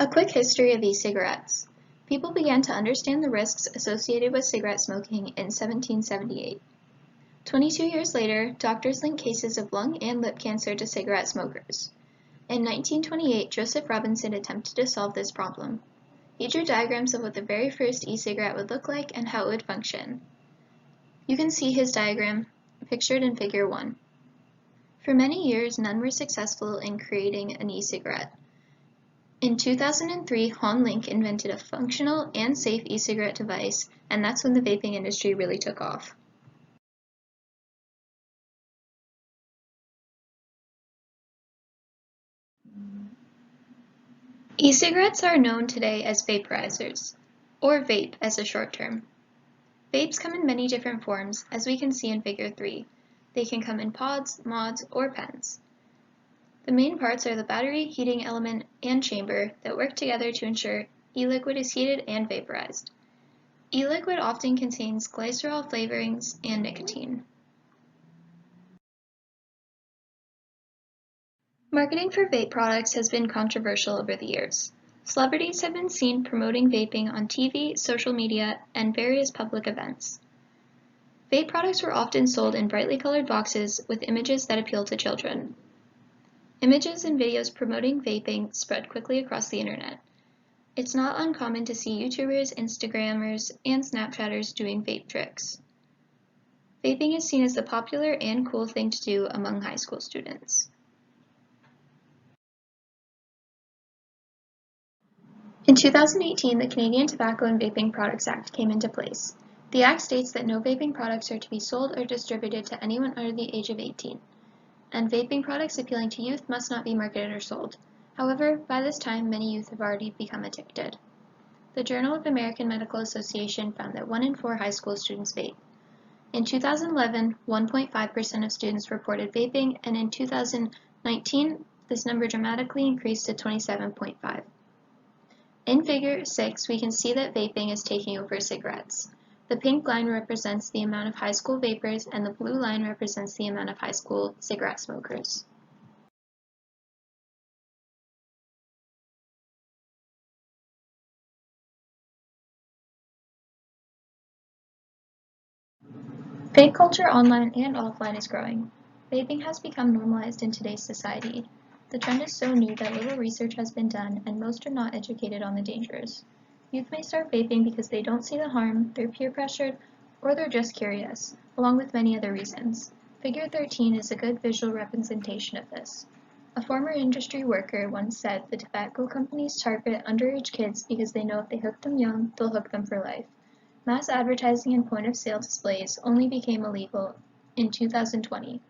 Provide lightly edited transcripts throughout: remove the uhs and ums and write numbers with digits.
A quick history of e-cigarettes. People began to understand the risks associated with cigarette smoking in 1778. 22 years later, doctors linked cases of lung and lip cancer to cigarette smokers. In 1928, Joseph Robinson attempted to solve this problem. He drew diagrams of what the very first e-cigarette would look like and how it would function. You can see his diagram pictured in Figure 1. For many years, none were successful in creating an e-cigarette. In 2003, Han Link invented a functional and safe e-cigarette device, and that's when the vaping industry really took off. E-cigarettes are known today as vaporizers, or vape as a short term. Vapes come in many different forms, as we can see in Figure 3. They can come in pods, mods, or pens. The main parts are the battery, heating element, and chamber that work together to ensure e-liquid is heated and vaporized. E-liquid often contains glycerol flavorings and nicotine. Marketing for vape products has been controversial over the years. Celebrities have been seen promoting vaping on TV, social media, and various public events. Vape products were often sold in brightly colored boxes with images that appeal to children. Images and videos promoting vaping spread quickly across the internet. It's not uncommon to see YouTubers, Instagrammers, and Snapchatters doing vape tricks. Vaping is seen as the popular and cool thing to do among high school students. In 2018, the Canadian Tobacco and Vaping Products Act came into place. The Act states that no vaping products are to be sold or distributed to anyone under the age of 18. And vaping products appealing to youth must not be marketed or sold. However, by this time, many youth have already become addicted. The Journal of American Medical Association found that 1 in 4 high school students vape. In 2011, 1.5% of students reported vaping, and in 2019, this number dramatically increased to 27.5%. In Figure 6, we can see that vaping is taking over cigarettes. The pink line represents the amount of high school vapers, and the blue line represents the amount of high school cigarette smokers. Vape culture online and offline is growing. Vaping has become normalized in today's society. The trend is so new that little research has been done, and most are not educated on the dangers. Youth may start vaping because they don't see the harm, they're peer pressured, or they're just curious, along with many other reasons. Figure 13 is a good visual representation of this. A former industry worker once said the tobacco companies target underage kids because they know if they hook them young, they'll hook them for life. Mass advertising and point-of-sale displays only became illegal in 2020.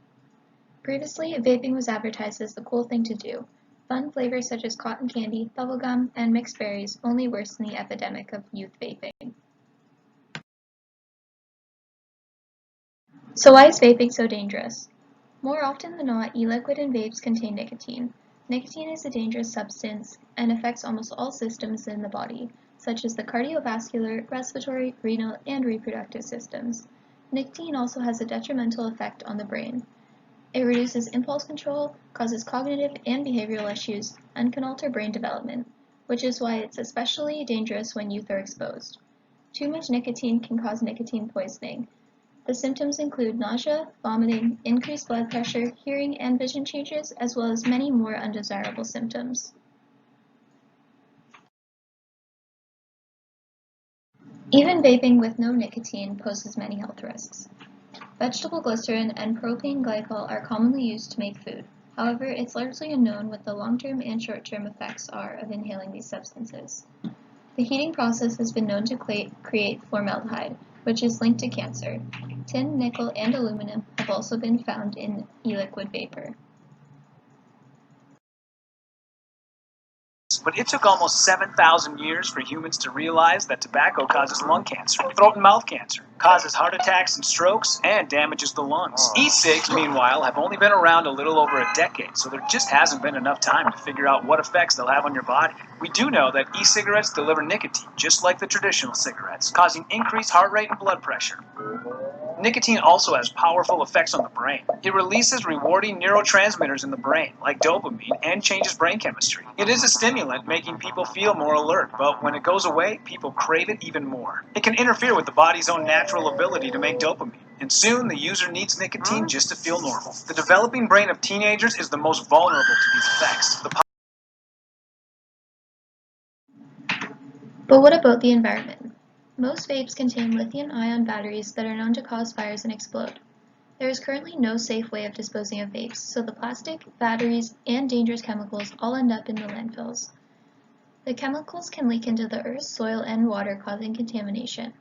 Previously, vaping was advertised as the cool thing to do. Fun flavors such as cotton candy, bubblegum, and mixed berries only worsen the epidemic of youth vaping. So why is vaping so dangerous? More often than not, e-liquid and vapes contain nicotine. Nicotine is a dangerous substance and affects almost all systems in the body, such as the cardiovascular, respiratory, renal, and reproductive systems. Nicotine also has a detrimental effect on the brain. It reduces impulse control, causes cognitive and behavioral issues, and can alter brain development, which is why it's especially dangerous when youth are exposed. Too much nicotine can cause nicotine poisoning. The symptoms include nausea, vomiting, increased blood pressure, hearing and vision changes, as well as many more undesirable symptoms. Even vaping with no nicotine poses many health risks. Vegetable glycerin and propane glycol are commonly used to make food. However, it's largely unknown what the long-term and short-term effects are of inhaling these substances. The heating process has been known to create formaldehyde, which is linked to cancer. Tin, nickel, and aluminum have also been found in e-liquid vapor. But it took almost 7,000 years for humans to realize that tobacco causes lung cancer, throat and mouth cancer, causes heart attacks and strokes, and damages the lungs. E-cigs, meanwhile, have only been around a little over a decade, so there just hasn't been enough time to figure out what effects they'll have on your body. We do know that e-cigarettes deliver nicotine, just like the traditional cigarettes, causing increased heart rate and blood pressure. Nicotine also has powerful effects on the brain. It releases rewarding neurotransmitters in the brain, like dopamine, and changes brain chemistry. It is a stimulant, making people feel more alert, but when it goes away, people crave it even more. It can interfere with the body's own natural ability to make dopamine, and soon the user needs nicotine just to feel normal. The developing brain of teenagers is the most vulnerable to these effects. But what about the environment? Most vapes contain lithium-ion batteries that are known to cause fires and explode. There is currently no safe way of disposing of vapes, so the plastic, batteries, and dangerous chemicals all end up in the landfills. The chemicals can leak into the earth, soil, and water, causing contamination.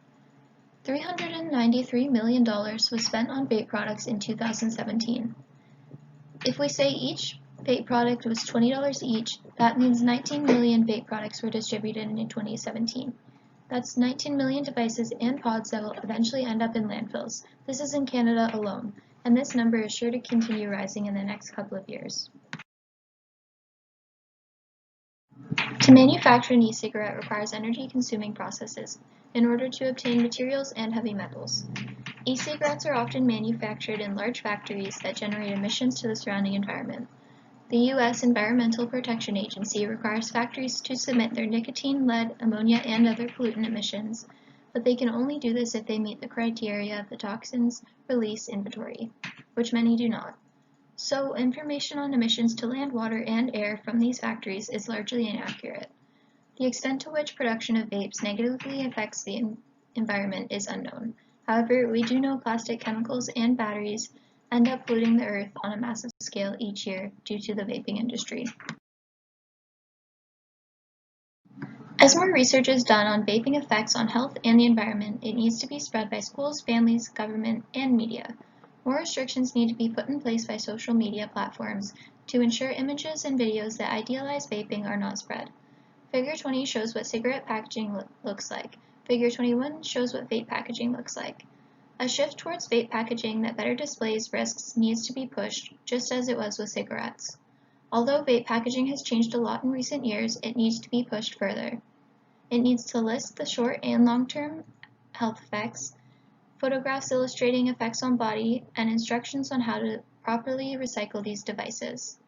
$393 million was spent on vape products in 2017. If we say each vape product was $20 each, that means 19 million vape products were distributed in 2017. That's 19 million devices and pods that will eventually end up in landfills. This is in Canada alone, and this number is sure to continue rising in the next couple of years. To manufacture an e-cigarette requires energy-consuming processes in order to obtain materials and heavy metals. E-cigarettes are often manufactured in large factories that generate emissions to the surrounding environment. The U.S. Environmental Protection Agency requires factories to submit their nicotine, lead, ammonia, and other pollutant emissions, but they can only do this if they meet the criteria of the Toxins Release Inventory, which many do not. So, information on emissions to land, water, and air from these factories is largely inaccurate. The extent to which production of vapes negatively affects the environment is unknown. However, we do know plastic chemicals and batteries end up polluting the earth on a massive scale each year due to the vaping industry. As more research is done on vaping effects on health and the environment, it needs to be spread by schools, families, government, and media. More restrictions need to be put in place by social media platforms to ensure images and videos that idealize vaping are not spread. Figure 20 shows what cigarette packaging looks like. Figure 21 shows what vape packaging looks like. A shift towards vape packaging that better displays risks needs to be pushed, just as it was with cigarettes. Although vape packaging has changed a lot in recent years, it needs to be pushed further. It needs to list the short and long-term health effects, photographs illustrating effects on body, and instructions on how to properly recycle these devices.